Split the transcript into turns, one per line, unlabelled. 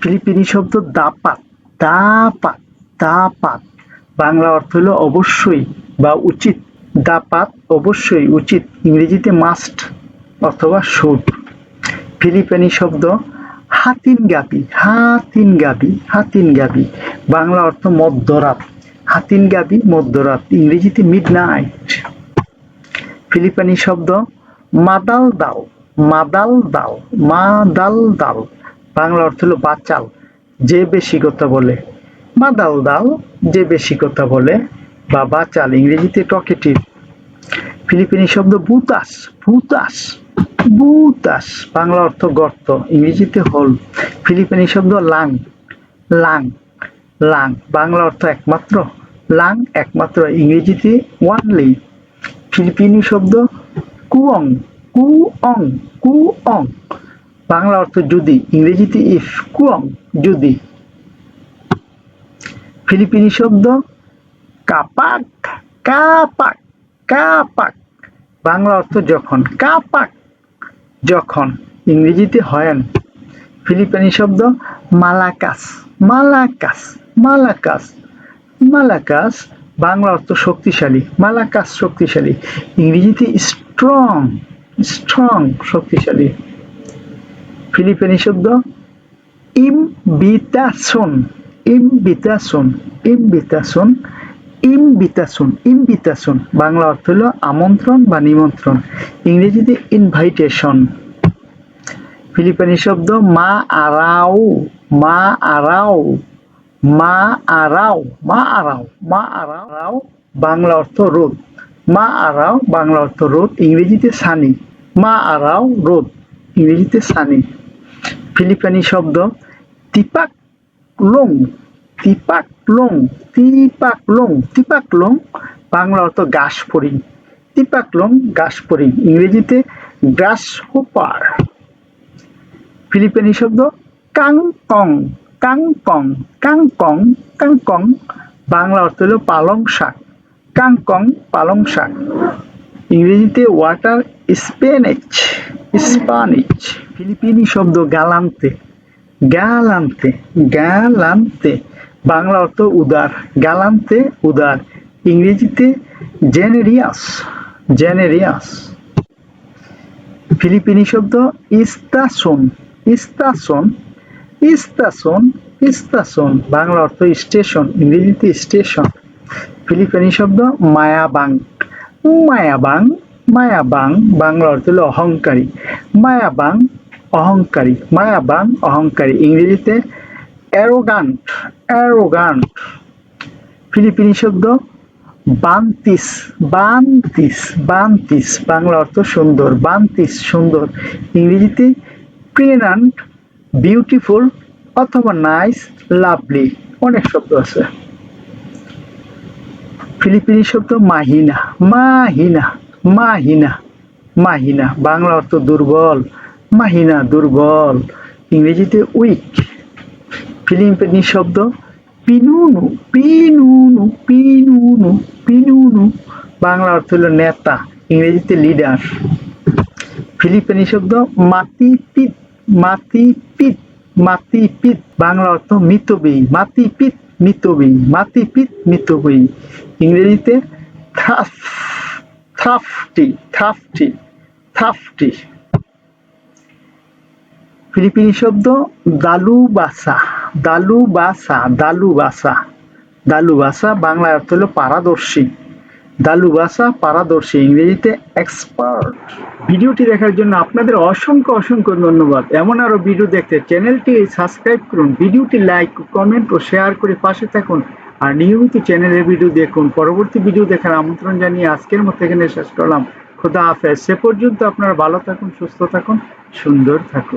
ফিলিপিনি শব্দ দাপাত, দাপাত, দাপাত, বাংলা অর্থ হলো অবশ্যই বা উচিত। দাপাত অবশ্যই, উচিত, ইংরেজিতে মাস্ট অথবা শুড। ফিলিপিনি শব্দ হাতিন গাবি, হাতিন গাবি, হাতিন গাবি, বাংলা অর্থ মধ্যরাত। হাতিন গাবি মধ্যরাত, ইংরেজিতে মিড নাইট। ফিলিপিনি শব্দ মাদাল দাল, মাদাল দাল, মাদাল দাল, বাংলা অর্থ হলো বাচাল, যে বেশি কথা বলে। মাদাল দাল, যে বেশি কথা বলে বা বাচাল, ইংরেজিতে টকেটিভ। ফিলিপিনি শব্দ বুতাস, ভুতাস, বুতাস, বাংলা অর্থ গর্ত, ইংরেজিতে হোল। ফিলিপিনি শব্দ লাং, লাং, লাং, বাংলা অর্থ একমাত্র। লাং একমাত্র, ইংরেজিতে ওয়ানলি। ফিলিপিনি শব্দ কুয়ং, কুয়ং, কুয়ং, বাংলা অর্থ যদি, ইংরেজিতে ইফ। কুয়ং, যদি। ফিলিপিনি শব্দ কাপাক, কাপাক, কাপাক, বাংলা অর্থ যখন। কাপাক, যখন, ইংরেজিতে হয়েন। ফিলিপিনি শব্দ মালাকাস, মালাকাস, মালাকাস, মালাকাস, বাংলা অর্থ শক্তিশালী। মালাকাস শক্তিশালী, ইংরেজিতে স্ট্রং, স্ট্রং, শক্তিশালী। ফিলিপিনি শব্দ ইনভিটাশন, ইনভিটাশন, ইনভিটাশন, ইনভিটাশন, ইনভিটাশন, বাংলা অর্থ হলো আমন্ত্রণ বা নিমন্ত্রণ, ইংরেজিতে ইনভাইটেশন। ফিলিপিনি শব্দ মা আরাও, মা আরাও, মা আরাও, মা আরাও, মা আরাও, বাংলা অর্থ রোদ। মা আরাও, বাংলা অর্থ রোদ, ইংরেজিতে সানি। মা আরাও, রোদ, ইংরেজিতে সানি। ফিলিপিনি শব্দ তিপাক লোং, তিপাক লোং, তিপাক লোং, তিপাক লোং, বাংলা অর্থ ঘাস ফড়িং। তিপাক লোং, ঘাস ফড়িং, ইংরেজিতে গ্রাস হোপার। ফিলিপিনি শব্দ কাংকং, কাংকং, কাংকং, কাংকং, বাংলা অর্থ হলো পালং শাক। কাংকং, পালং শাক, ইংরেজিতে ওয়াটার স্পিনাচ, স্পানিচ। ফিলিপিনি শব্দ গালান্তে, গালান্তে, গালান্তে, বাংলা অর্থ উদার। গালান্তে, উদার, ইংরেজিতে জেনেরিয়াস, জেনেরিয়াস। ফিলিপিনি শব্দ ইস্তাসন, ইস্তাসন, ইস্তাসন, ইস্তাসন, বাংলা অর্থ স্টেশন, ইংরেজিতে স্টেশন। ফিলিপিনি শব্দ মায়াবাং, মায়াবাং, মায়াবাং, বাংলা অর্থ হলো অহংকারী। মায়াবাং, অহংকারী, মায়াবাং, অহংকারী, ইংরেজিতে অ্যারোগান্ট, অ্যারোগান্ট। ফিলিপিনি শব্দ বান্তিস, বান্তিস, বান্তিস, বাংলা অর্থ সুন্দর। বান্তিস, সুন্দর, ইংরেজিতে প্রিনান্ট, বিউটিফুল অথবা নাইস, লাভলি, অনেক শব্দ আছে। ফিলিপিনি শব্দ মাহিনা, মাহিনা, মাহিনা, মাহিনা, বাংলা অর্থ দুর্বল। মাহিনা, দুর্বল, ইংরেজিতে উইক। ফিলিপিনি শব্দ পিনুনু, পিনুনু, পিনুনু, পিনুনু, বাংলা অর্থ হলো নেতা, ইংরেজিতে লিডার। ফিলিপিনি শব্দ মাতিপিত, মাতিপিত, মাতিপিত, বাংলা অর্থ মিতব্যয়ী। মাতিপিত, মিতব্যয়ী, মাতিপিত, মিতব্যয়ী, ইংরেজিতে থ্রাফ, থ্রাফটি, থ্রাফটি, থ্রাফটি। ফিলিপিনি শব্দ দালুবাসা, দালুবাসা, দালুবাসা, দালুবাসা, বাংলা অর্থ হলো পারদর্শী। দালুবাসা, পারদর্শী, ইংরেজিতে এক্সপার্ট। ভিডিওটি দেখার জন্য আপনাদের অসংখ্য অসংখ্য ধন্যবাদ। এমন আরো ভিডিও দেখতে চ্যানেলটি সাবস্ক্রাইব করুন, ভিডিওটি লাইক, কমেন্ট ও শেয়ার করে পাশে থাকুন আর নিয়মিত চ্যানেলের ভিডিও দেখুন। পরবর্তী ভিডিও দেখার আমন্ত্রণ জানিয়ে আজকের মতো এখানে শেষ করলাম। খোদা হাফেজ। সে পর্যন্ত আপনারা ভালো থাকুন, সুস্থ থাকুন, সুন্দর থাকুন।